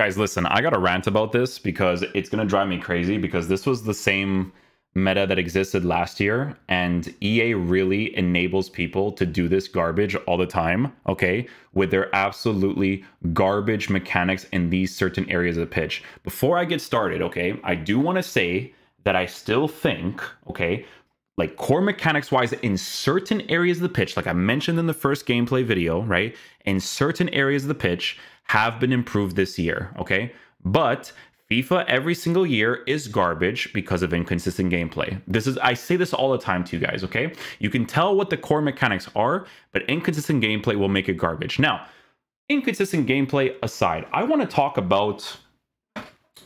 Guys, listen, I got to rant about this because it's going to drive me crazy because this was the same meta that existed last year, and EA really enables people to do this garbage all the time, okay, with their absolutely garbage mechanics in these certain areas of the pitch. Before I get started, okay, I do want to say that I still think, okay, like core mechanics wise in certain areas of the pitch, like I mentioned in the first gameplay video, right, in certain areas of the pitch have been improved this year, okay? But FIFA every single year is garbage because of inconsistent gameplay. I say this all the time to you guys, okay? You can tell what the core mechanics are, but inconsistent gameplay will make it garbage. Now, inconsistent gameplay aside, I want to talk about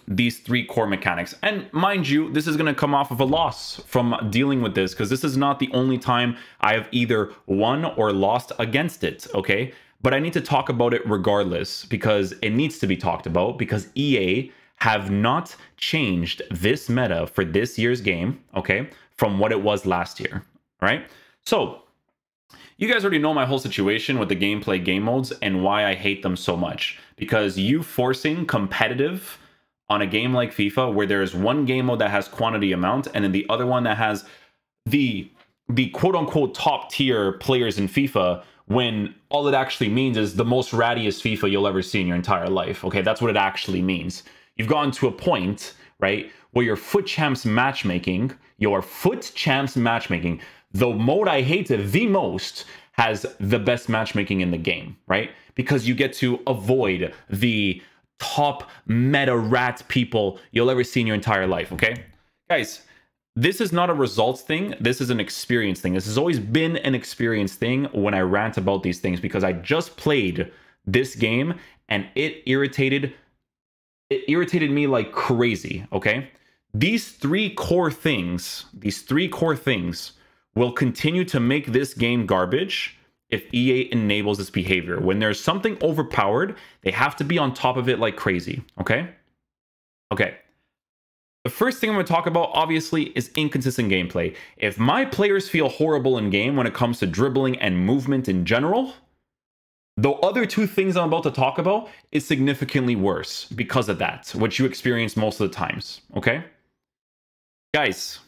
these three core mechanics. And mind you, this is going to come off of a loss from dealing with this, because this is not the only time I have either won or lost against it, okay? But I need to talk about it regardless, because it needs to be talked about, because EA have not changed this meta for this year's game, okay, from what it was last year, all right? So you guys already know my whole situation with the gameplay game modes and why I hate them so much, because you forcing competitive on a game like FIFA where there's one game mode that has quantity amount and then the other one that has the quote-unquote top tier players in FIFA, when all it actually means is the most rattiest FIFA you'll ever see in your entire life. Okay, that's what it actually means. You've gotten to a point, right, where your foot champs matchmaking, the mode I hate the most, has the best matchmaking in the game, right? Because you get to avoid the top meta rat people you'll ever see in your entire life, okay? Guys, this is not a results thing. This is an experience thing. This has always been an experience thing when I rant about these things, because I just played this game and it irritated me like crazy, okay? These three core things will continue to make this game garbage if EA enables this behavior. When there's something overpowered, they have to be on top of it like crazy, okay? Okay. The first thing I'm going to talk about, obviously, is inconsistent gameplay. If my players feel horrible in game when it comes to dribbling and movement in general, the other two things I'm about to talk about is significantly worse because of that, which you experience most of the times, okay? Guys,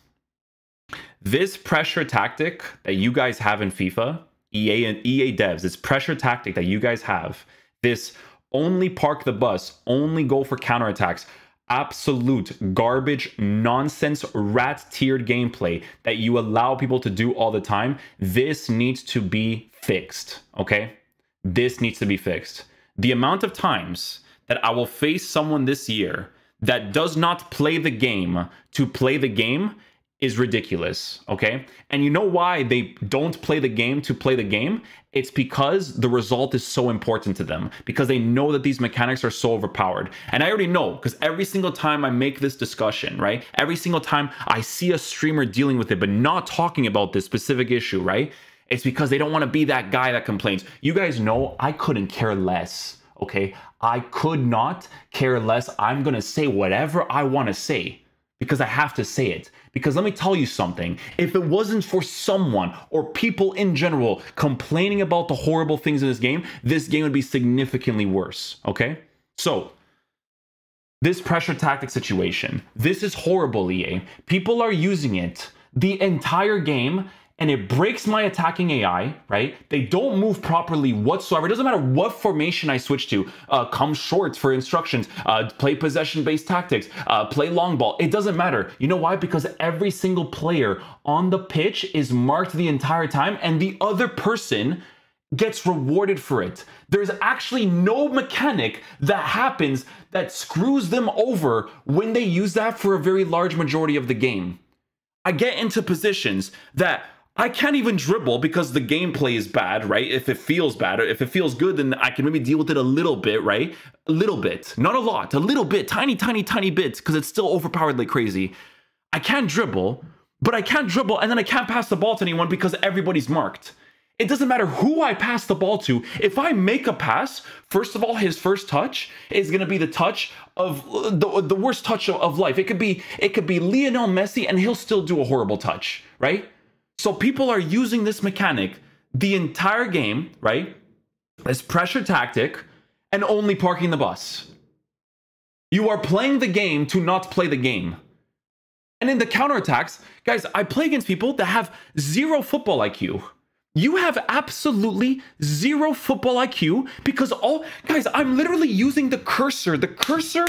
this pressure tactic that you guys have in FIFA, EA and EA devs, this pressure tactic that you guys have, this only park the bus, only go for counterattacks, absolute garbage, nonsense, rat-tiered gameplay that you allow people to do all the time, this needs to be fixed, okay? This needs to be fixed. The amount of times that I will face someone this year that does not play the game to play the game is ridiculous, okay? And you know why they don't play the game to play the game? It's because the result is so important to them, because they know that these mechanics are so overpowered. And I already know, because every single time I make this discussion, right? Every single time I see a streamer dealing with it, but not talking about this specific issue, right? It's because they don't want to be that guy that complains. You guys know I couldn't care less, okay? I could not care less. I'm going to say whatever I want to say, because I have to say it. Because let me tell you something, if it wasn't for someone or people in general complaining about the horrible things in this game would be significantly worse, okay? So, this pressure tactic situation, this is horrible, EA. People are using it the entire game, and it breaks my attacking AI, right? They don't move properly whatsoever. It doesn't matter what formation I switch to. Come short for instructions. Play possession-based tactics. Play long ball. It doesn't matter. You know why? Because every single player on the pitch is marked the entire time, and the other person gets rewarded for it. There's actually no mechanic that happens that screws them over when they use that for a very large majority of the game. I get into positions that I can't even dribble because the gameplay is bad, right? If it feels bad, or if it feels good, then I can maybe deal with it a little bit, right? A little bit, not a lot, a little bit, tiny bits, because it's still overpowered like crazy. I can't dribble, but I can't dribble, and then I can't pass the ball to anyone because everybody's marked. It doesn't matter who I pass the ball to. If I make a pass, first of all, his first touch is going to be the touch of the worst touch of life. It could be Lionel Messi, and he'll still do a horrible touch, right? So people are using this mechanic the entire game, right? This pressure tactic, and only parking the bus. You are playing the game to not play the game. And in the counterattacks, guys, I play against people that have zero football IQ. You have absolutely zero football IQ because guys, I'm literally using the cursor. The cursor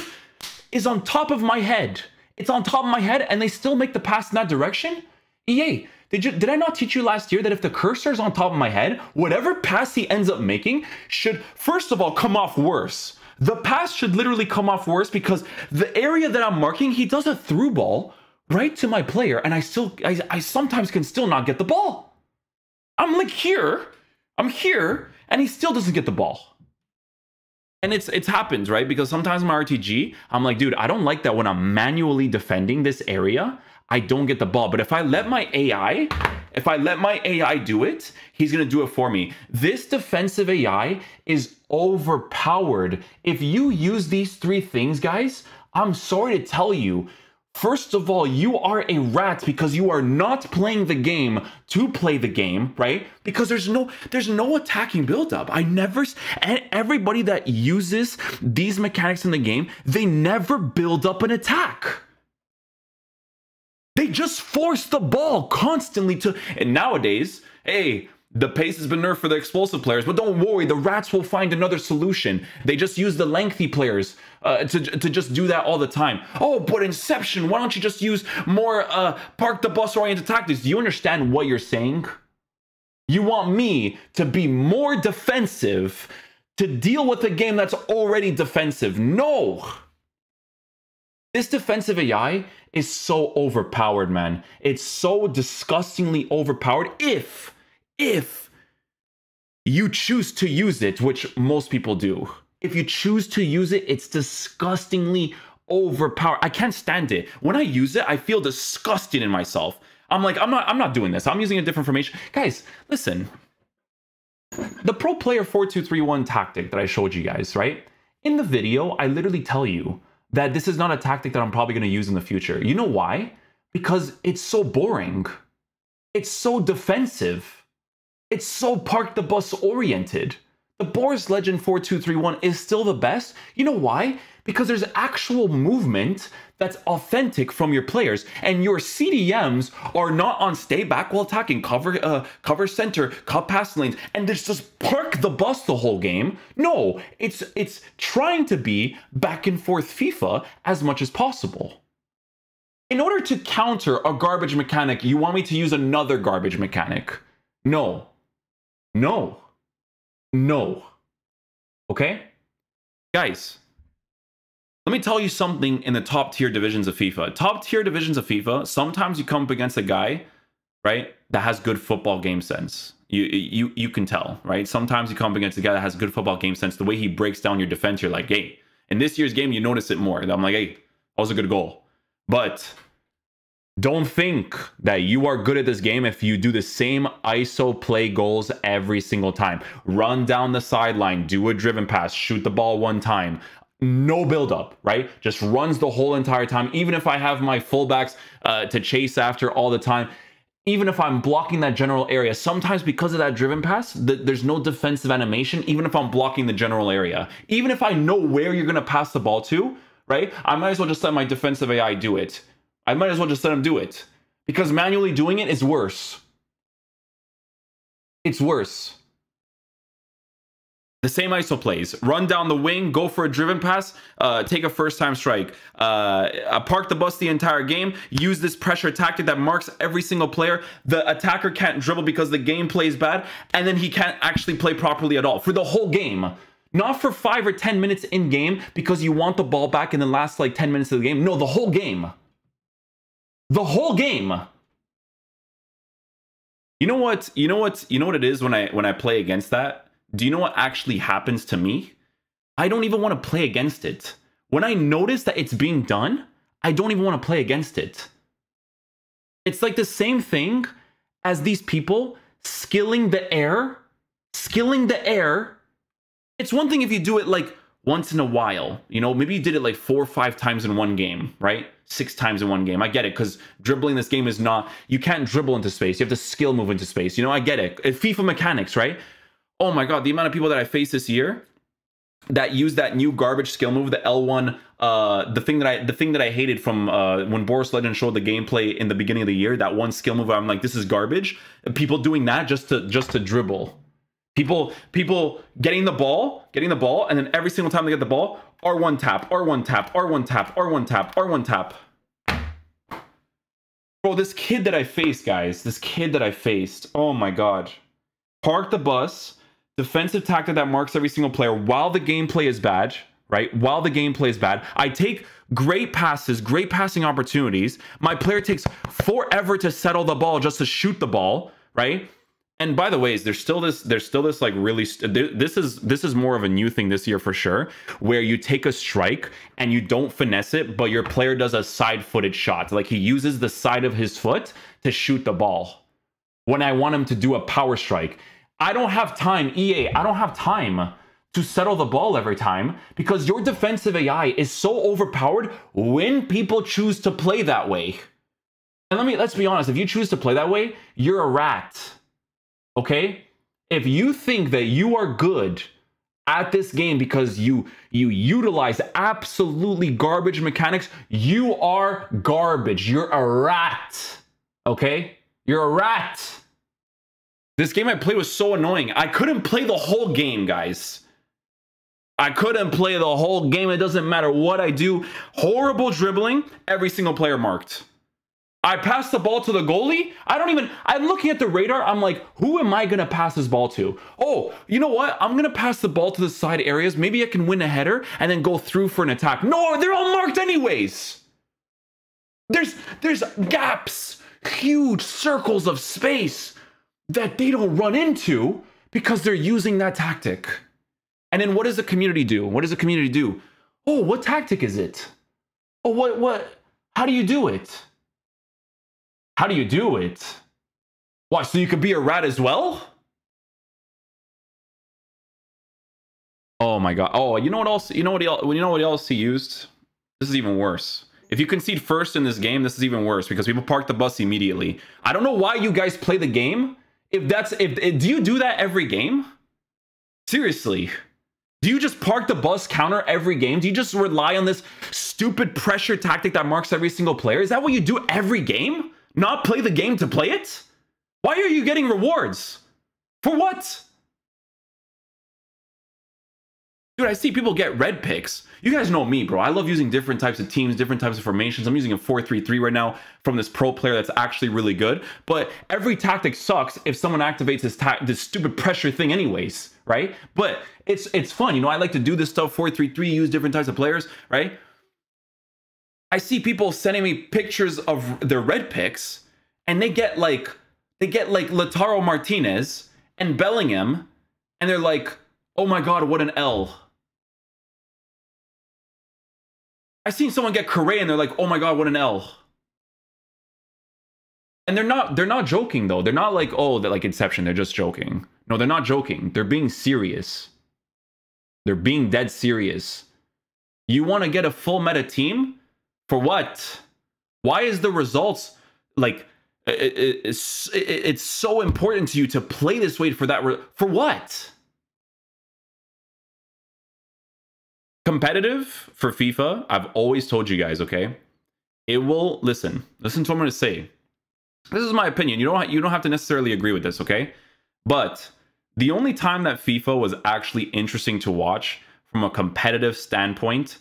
is on top of my head. It's on top of my head and they still make the pass in that direction? EA, did I not teach you last year that if the cursor is on top of my head, whatever pass he ends up making should, first of all, come off worse. The pass should literally come off worse because the area that I'm marking, he does a through ball right to my player and I sometimes can still not get the ball. I'm like here, and he still doesn't get the ball. And it's happened, right? Because sometimes in my RTG, I'm like, dude, I don't like that when I'm manually defending this area, I don't get the ball. But if I let my AI do it, he's gonna do it for me. This defensive AI is overpowered. If you use these three things, guys, I'm sorry to tell you, first of all, you are a rat because you are not playing the game to play the game, right? Because there's no attacking buildup. Everybody that uses these mechanics in the game, they never build up an attack. They just force the ball constantly and nowadays, hey, the pace has been nerfed for the explosive players, but don't worry, the rats will find another solution. They just use the lengthy players to just do that all the time. Oh, but Inception, why don't you just use more park the bus oriented tactics? Do you understand what you're saying? You want me to be more defensive to deal with a game that's already defensive? No! This defensive AI is so overpowered, man. It's so disgustingly overpowered if you choose to use it, which most people do. If you choose to use it, it's disgustingly overpowered. I can't stand it. When I use it, I feel disgusted in myself. I'm like, I'm not doing this. I'm using a different formation. Guys, listen. The pro player 4-2-3-1 tactic that I showed you guys, right? In the video, I literally tell you that this is not a tactic that I'm probably going to use in the future. You know why? Because it's so boring. It's so defensive. It's so park the bus oriented. The Boris Legend 4-2-3-1 is still the best. You know why? Because there's actual movement that's authentic from your players, and your CDMs are not on stay back while attacking, cover center, cut pass lanes, and just park the bus the whole game. No, it's trying to be back and forth FIFA as much as possible. In order to counter a garbage mechanic, you want me to use another garbage mechanic? No. No. No. Okay? Guys, let me tell you something in the top tier divisions of FIFA. Top tier divisions of FIFA, sometimes you come up against a guy, right, that has good football game sense. You can tell, right? Sometimes you come up against a guy that has good football game sense. The way he breaks down your defense, you're like, hey, in this year's game, you notice it more. I'm like, hey, that was a good goal. But don't think that you are good at this game if you do the same ISO play goals every single time. Run down the sideline, do a driven pass, shoot the ball one time. No build-up, right? Just runs the whole entire time. Even if I have my fullbacks to chase after all the time, even if I'm blocking that general area, sometimes because of that driven pass, there's no defensive animation, even if I'm blocking the general area. Even if I know where you're going to pass the ball to, right? I might as well just let my defensive AI do it. I might as well just let him do it. Because manually doing it is worse. It's worse. The same ISO plays. Run down the wing, go for a driven pass, take a first-time strike. Park the bus the entire game, use this pressure tactic that marks every single player. The attacker can't dribble because the game plays bad, and then he can't actually play properly at all for the whole game. Not for 5 or 10 minutes in game because you want the ball back in the last like 10 minutes of the game. No, the whole game. The whole game. You know what it is when I play against that? Do you know what actually happens to me? I don't even want to play against it. When I notice that it's being done, I don't even want to play against it. It's like the same thing as these people skilling the air. Skilling the air. It's one thing if you do it like once in a while. You know, maybe you did it like 4 or 5 times in one game, right? 6 times in one game. I get it, because dribbling this game is not... You can't dribble into space. You have to skill move into space. You know, I get it. FIFA mechanics, right? Oh my god, the amount of people that I faced this year that used that new garbage skill move, the L1, the thing that I hated from when Boris Legend showed the gameplay in the beginning of the year, that one skill move, I'm like, this is garbage. People doing that just to dribble. People getting the ball, and then every single time they get the ball, R1 tap, R1 tap, R1 tap, R1 tap, R1 tap. Bro, this kid that I faced, guys, oh my god. Park the bus, defensive tactic that marks every single player while the gameplay is bad, right? While the gameplay is bad. I take great passes, great passing opportunities. My player takes forever to settle the ball just to shoot the ball, right? And by the way, there's still this like really, this is more of a new thing this year for sure, where you take a strike and you don't finesse it, but your player does a side-footed shot. Like he uses the side of his foot to shoot the ball. When I want him to do a power strike, I don't have time, EA, I don't have time to settle the ball every time because your defensive AI is so overpowered when people choose to play that way. And let's be honest, if you choose to play that way, you're a rat. Okay? If you think that you are good at this game because you utilize absolutely garbage mechanics, you are garbage. You're a rat. Okay? You're a rat. This game I played was so annoying. I couldn't play the whole game, guys. I couldn't play the whole game. It doesn't matter what I do. Horrible dribbling. Every single player marked. I pass the ball to the goalie. I'm looking at the radar. I'm like, who am I going to pass this ball to? Oh, you know what? I'm going to pass the ball to the side areas. Maybe I can win a header and then go through for an attack. No, they're all marked anyways. There's gaps, huge circles of space that they don't run into because they're using that tactic. And then what does the community do? What does the community do? Oh, what tactic is it? Oh, what? How do you do it? How do you do it? What, so you could be a rat as well? Oh my god. Oh, you know what else? You know what else he used? This is even worse. If you concede first in this game, this is even worse because people park the bus immediately. I don't know why you guys play the game. Do you do that every game? Seriously. Do you just park the bus counter every game? Do you just rely on this stupid pressure tactic that marks every single player? Is that what you do every game? Not play the game to play it? Why are you getting rewards? For what? Dude, I see people get red picks. You guys know me, bro. I love using different types of teams, different types of formations. I'm using a 4-3-3 right now from this pro player that's actually really good. But every tactic sucks if someone activates this stupid pressure thing anyways, right? But it's fun. You know, I like to do this stuff, 4-3-3, use different types of players, right? I see people sending me pictures of their red picks, and they get like Lautaro Martinez and Bellingham, and they're like, oh my god, what an L. I seen someone get Correa, and they're like, oh my god, what an L. And they're not joking though. They're not like, oh, they're like Inception, they're just joking. No, they're not joking. They're being serious. They're being dead serious. You want to get a full meta team? For what? Why is the results like it's so important to you to play this way for that? For what? Competitive for FIFA, I've always told you guys, okay? It will listen to what I'm going to say. This is my opinion. You don't have to necessarily agree with this, okay? But the only time that FIFA was actually interesting to watch from a competitive standpoint,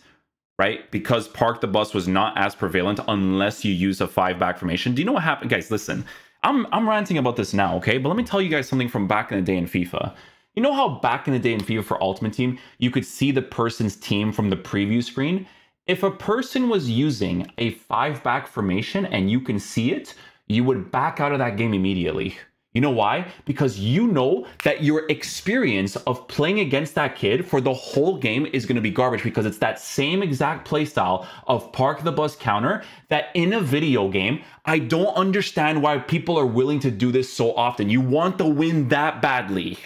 right? Because park the bus was not as prevalent unless you use a 5-back formation. Do you know what happened? Guys, listen, I'm ranting about this now, okay? But let me tell you guys something from back in the day in FIFA. You know how back in the day in FIFA for Ultimate Team, you could see the person's team from the preview screen? If a person was using a 5-back formation and you can see it, you would back out of that game immediately. You know why? Because you know that your experience of playing against that kid for the whole game is going to be garbage because it's that same exact playstyle of park the bus counter that in a video game, I don't understand why people are willing to do this so often. You want the win that badly.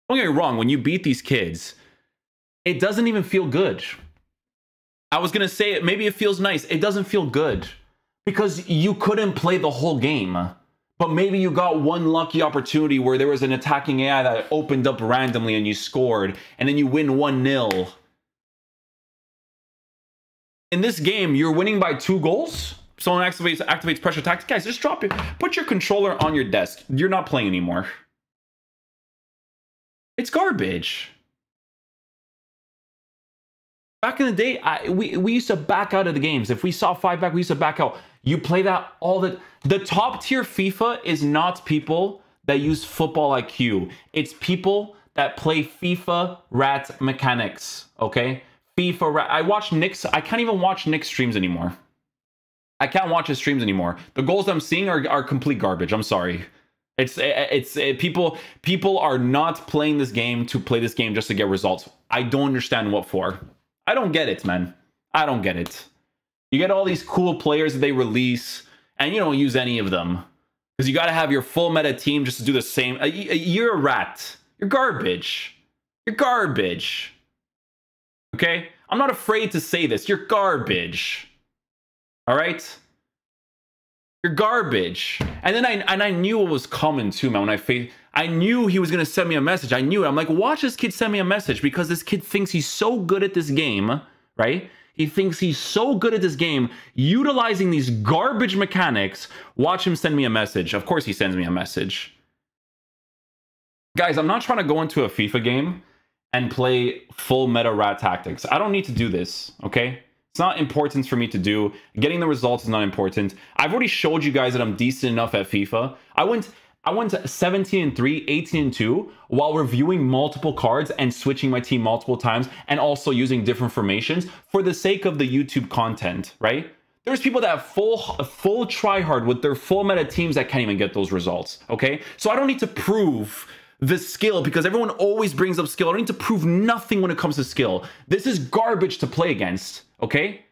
Don't get me wrong, when you beat these kids, it doesn't even feel good. I was going to say it, maybe it feels nice. It doesn't feel good because you couldn't play the whole game. But maybe you got one lucky opportunity where there was an attacking AI that opened up randomly and you scored, and then you win 1-0. In this game, you're winning by 2 goals. Someone activates pressure tactics. Guys, just drop it. Put your controller on your desk. You're not playing anymore. It's garbage. Back in the day, we used to back out of the games. If we saw 5 back, we used to back out. You play that all the top tier FIFA is not people that use football IQ. It's people that play FIFA rat mechanics, okay? FIFA rat. I watch Nick's. I can't even watch Nick's streams anymore. I can't watch his streams anymore. The goals I'm seeing are complete garbage. I'm sorry. People are not playing this game to play this game just to get results. I don't understand what for. I don't get it, man. I don't get it. You get all these cool players that they release, and you don't use any of them. Because you got to have your full meta team just to do the same. You're a rat. You're garbage. You're garbage. Okay? I'm not afraid to say this. You're garbage. All right? You're garbage. And then I knew what was coming too, man. I knew he was going to send me a message. I knew it. I'm like, watch this kid send me a message, because this kid thinks he's so good at this game, right? He thinks he's so good at this game, utilizing these garbage mechanics. Watch him send me a message. Of course he sends me a message. Guys, I'm not trying to go into a FIFA game and play full meta rat tactics. I don't need to do this, okay? It's not important for me to do. Getting the results is not important. I've already showed you guys that I'm decent enough at FIFA. I went 17-3, 18-2 while reviewing multiple cards and switching my team multiple times, and also using different formations for the sake of the YouTube content, right? There's people that have full try hard with their full meta teams that can't even get those results, okay? So I don't need to prove the skill, because everyone always brings up skill. I don't need to prove nothing when it comes to skill. This is garbage to play against, okay?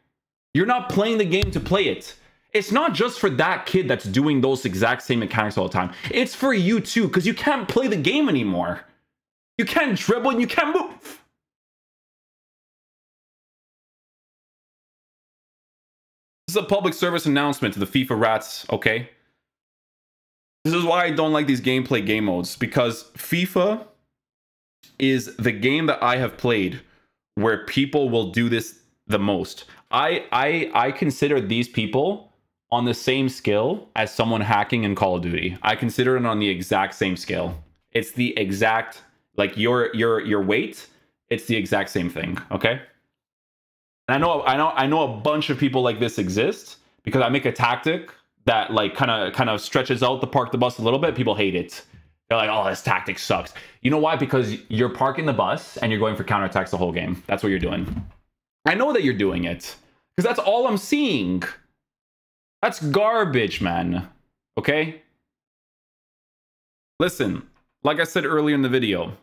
You're not playing the game to play it. It's not just for that kid that's doing those exact same mechanics all the time. It's for you too, because you can't play the game anymore. You can't dribble and you can't move. This is a public service announcement to the FIFA rats, okay? This is why I don't like these gameplay game modes, because FIFA is the game that I have played where people will do this the most. I consider these people on the same scale as someone hacking in Call of Duty. I consider it on the exact same scale. It's the exact, like your weight, it's the exact same thing, okay? And I know a bunch of people like this exist, because I make a tactic that like kind of stretches out the park the bus a little bit. People hate it. They're like, oh, this tactic sucks. You know why? Because you're parking the bus and you're going for counterattacks the whole game. That's what you're doing. I know that you're doing it, because that's all I'm seeing. That's garbage, man. Okay? Listen, like I said earlier in the video,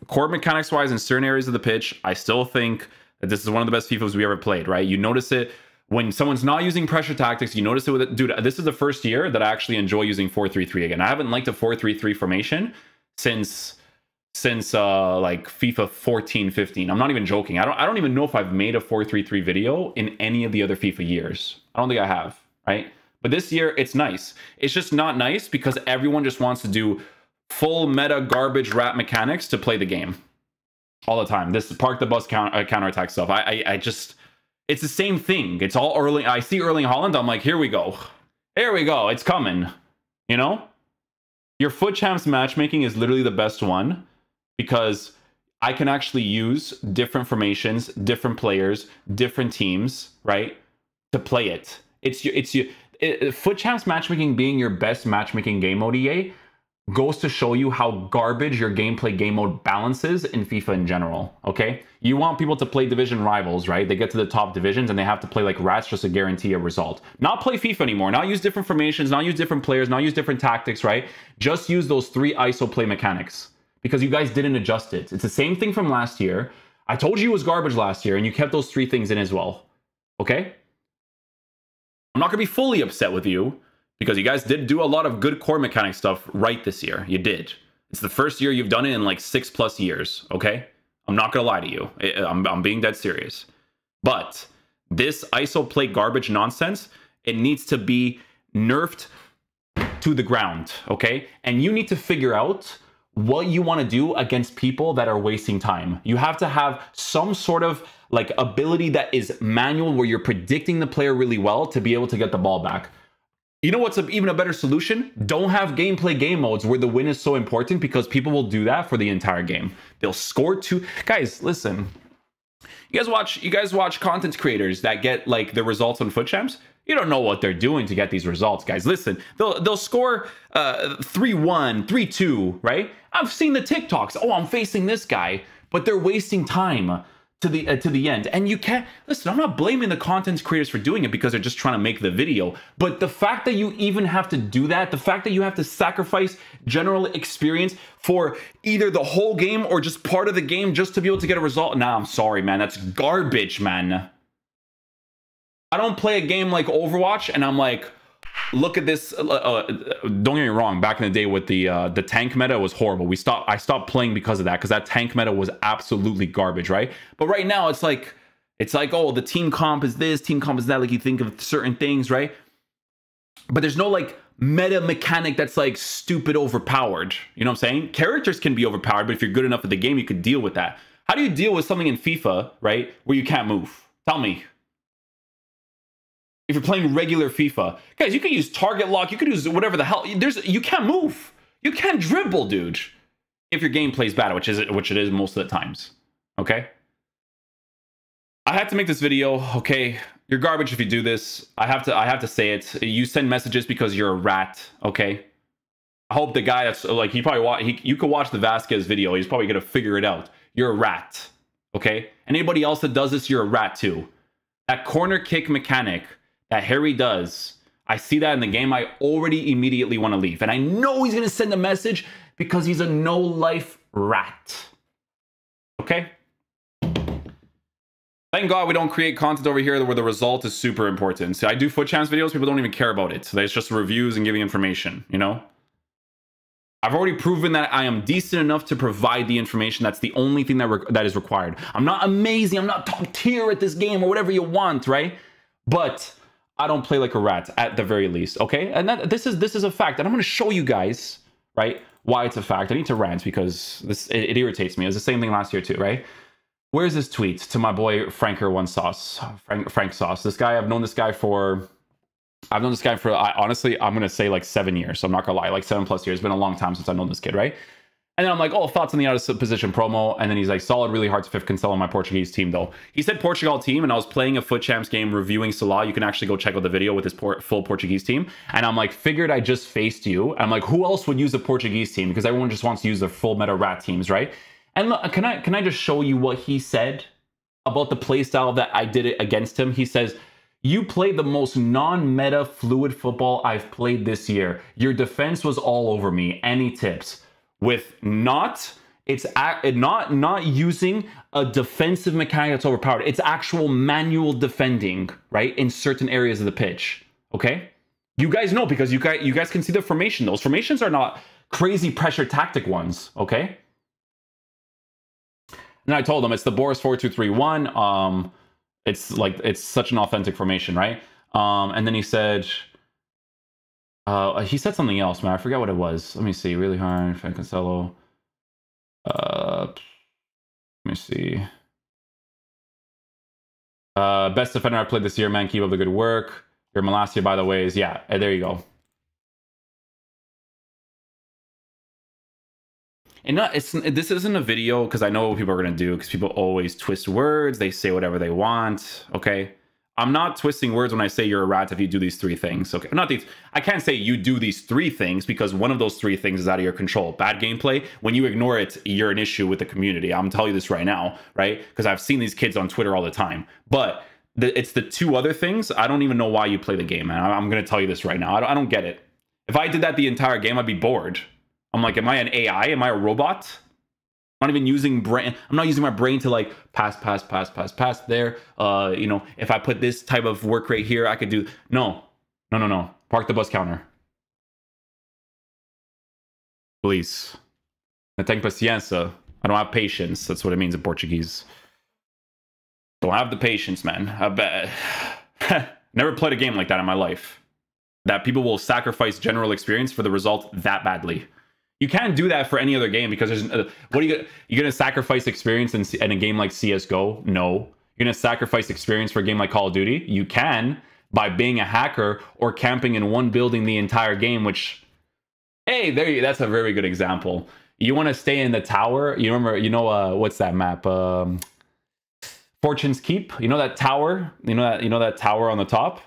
core mechanics-wise in certain areas of the pitch, I still think that this is one of the best FIFAs we ever played, right? You notice it when someone's not using pressure tactics. You notice it with it. Dude, this is the first year that I actually enjoy using 4-3-3 again. I haven't liked a 4-3-3 formation since like FIFA 14, 15. I'm not even joking. I don't even know if I've made a 4-3-3 video in any of the other FIFA years. I don't think I have, right? But this year, it's nice. It's just not nice because everyone just wants to do full meta garbage rat mechanics to play the game all the time. This park the bus counterattack stuff. I just, it's the same thing. It's all Erling. I see Erling Haaland. I'm like, here we go. Here we go. It's coming. You know? Your foot champs matchmaking is literally the best one, because I can actually use different formations, different players, different teams, right? To play it. Foot champs matchmaking being your best matchmaking game mode, EA, goes to show you how garbage your gameplay game mode balance is in FIFA in general, okay? You want people to play division rivals, right? They get to the top divisions and they have to play like rats just to guarantee a result. Not play FIFA anymore, not use different formations, not use different players, not use different tactics, right? Just use those 3 ISO play mechanics, because you guys didn't adjust it. It's the same thing from last year. I told you it was garbage last year and you kept those 3 things in as well, okay? I'm not gonna be fully upset with you, because you guys did do a lot of good core mechanic stuff right this year. You did. It's the first year you've done it in like 6+ years, okay? I'm not gonna lie to you. I'm being dead serious. But this ISO play garbage nonsense, it needs to be nerfed to the ground, okay? And you need to figure out what you want to do against people that are wasting time. You have to have some sort of like ability that is manual where you're predicting the player really well to be able to get the ball back. You know what's even a better solution? Don't have gameplay game modes where the win is so important, because people will do that for the entire game. They'll score two. Guys, listen. You guys watch content creators that get like the results on FUT Champs? You don't know what they're doing to get these results, guys. Listen, they'll score 3-1, 3-2, right? I've seen the TikToks. Oh, I'm facing this guy, but they're wasting time to the end. And you can't listen. I'm not blaming the content creators for doing it because they're just trying to make the video. But the fact that you even have to do that, the fact that you have to sacrifice general experience for either the whole game or just part of the game just to be able to get a result. Nah, I'm sorry, man. That's garbage, man. I don't play a game like Overwatch and I'm like, look at this. Don't get me wrong. Back in the day with the tank meta was horrible. I stopped playing because of that, because that tank meta was absolutely garbage, right? But right now it's like, oh, the team comp is this, team comp is that. Like you think of certain things, right? But there's no like meta mechanic that's like stupid overpowered. You know what I'm saying? Characters can be overpowered, but if you're good enough at the game, you could deal with that. How do you deal with something in FIFA, right, where you can't move? Tell me. If you're playing regular FIFA, guys, you can use target lock, you could use whatever the hell. You can't move, you can't dribble, dude. If your game plays bad, which it is most of the times. Okay. I had to make this video. Okay, you're garbage if you do this. I have to say it. You send messages because you're a rat. Okay. I hope the guy that's like you could watch the Vasquez video. He's probably gonna figure it out. You're a rat. Okay. Anybody else that does this, you're a rat too. That corner kick mechanic that Harry does, I see that in the game, I already immediately want to leave. And I know he's going to send a message because he's a no-life rat. Okay? Thank God we don't create content over here where the result is super important. See, I do FUT Champs videos, people don't even care about it. It's just reviews and giving information, you know? I've already proven that I am decent enough to provide the information. That's the only thing that is required. I'm not amazing, I'm not top tier at this game or whatever you want, right? But I don't play like a rat at the very least, okay? And this is a fact, and I'm going to show you guys, right, why it's a fact. I need to rant because it irritates me. It was the same thing last year too, right? Where's this tweet to my boy Frank Sauce? This guy, I've known this guy for honestly, I'm going to say like 7 years. So I'm not going to lie, like 7+ years. It's been a long time since I've known this kid, right? And then I'm like, oh, thoughts on the out of position promo. And then he's like, solid, really hard to fifth Cancelo on my Portuguese team, though. He said Portugal team, and I was playing a FUT Champs game reviewing Salah. You can actually go check out the video with his full Portuguese team. And I'm like, figured I just faced you. I'm like, who else would use a Portuguese team? Because everyone just wants to use their full meta rat teams, right? And look, can I just show you what he said about the playstyle that I did it against him? He says, you played the most non-meta fluid football I've played this year. Your defense was all over me. Any tips? With not using a defensive mechanic that's overpowered. It's actual manual defending, right, in certain areas of the pitch. Okay, you guys know because you guys can see the formation. Those formations are not crazy pressure tactic ones. Okay, and I told him it's the Boris 4-2-3-1. It's such an authentic formation, right? And then he said something else, man. I forget what it was. Let me see. Really hard. Cancelo. Let me see. Best defender I played this year, man. Keep up the good work. Your Malacia, by the way, is there you go. And this isn't a video because I know what people are gonna do, because people always twist words. They say whatever they want. Okay. I'm not twisting words when I say you're a rat if you do these 3 things. Okay, not these. I can't say you do these 3 things because one of those 3 things is out of your control. Bad gameplay. When you ignore it, you're an issue with the community. I'm telling you this right now, right? Because I've seen these kids on Twitter all the time. But it's the 2 other things. I don't even know why you play the game, man. I'm going to tell you this right now. I don't get it. If I did that the entire game, I'd be bored. I'm like, am I an AI? Am I a robot? I'm not even using brain. I'm not using my brain to like pass there. You know, if I put this type of work rate here, I could do. No. Park the bus counter. Please. I tenho paciência. I don't have patience. That's what it means in Portuguese. Don't have the patience, man. I bet. Never played a game like that in my life. that people will sacrifice general experience for the result that badly. You can't do that for any other game because there's what are you're gonna sacrifice experience in a game like CS:GO? No. You're gonna sacrifice experience for a game like Call of Duty? You can by being a hacker or camping in one building the entire game, which, hey, that's a very good example. You want to stay in the tower. You remember, what's that map? Fortune's Keep. You know that tower? You know that tower on the top?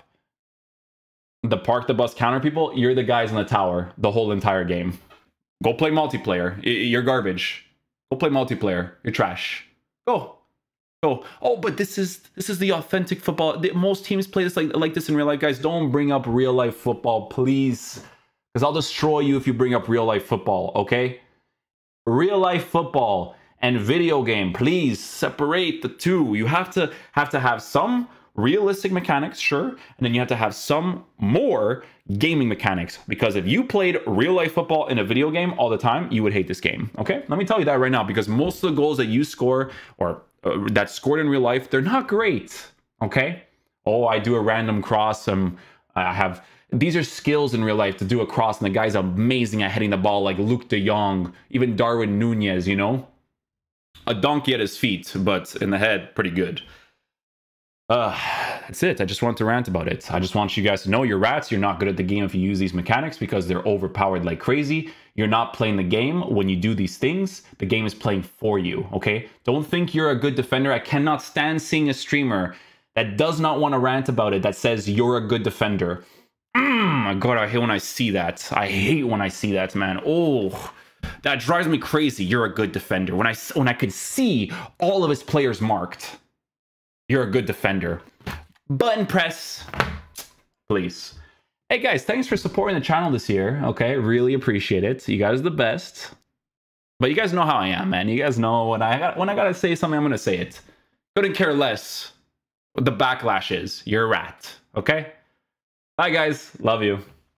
The park the bus counter people? You're the guys in the tower the whole entire game. Go play multiplayer. You're garbage. Go play multiplayer. You're trash. Go. Oh, but this is the authentic football. Most teams play this like this in real life, guys. Don't bring up real life football, please, because I'll destroy you if you bring up real life football. Okay, real life football and video game, please separate the two. You have to have some realistic mechanics, sure, and then you have to have some more gaming mechanics, because if you played real life football in a video game all the time, you would hate this game. Okay, let me tell you that right now, because most of the goals that you score or that's scored in real life, they're not great. Okay, oh, I do a random cross, these are skills in real life to do a cross, and the guy's amazing at hitting the ball, like Luke de Jong, even Darwin Nunez, a donkey at his feet, but in the head, pretty good. That's it. I just wanted to rant about it. I just want you guys to know you're rats. You're not good at the game if you use these mechanics because they're overpowered like crazy. You're not playing the game when you do these things. The game is playing for you, okay? Don't think you're a good defender. I cannot stand seeing a streamer that does not want to rant about it that says you're a good defender. My God, I hate when I see that. I hate when I see that, man. Oh, that drives me crazy. You're a good defender. When I could see all of his players marked. You're a good defender. Button press, please. Hey guys, thanks for supporting the channel this year. Okay, really appreciate it. You guys are the best. But you guys know how I am, man. You guys know when I gotta say something, I'm gonna say it. Couldn't care less what the backlash is. You're a rat. Okay? Bye guys. Love you.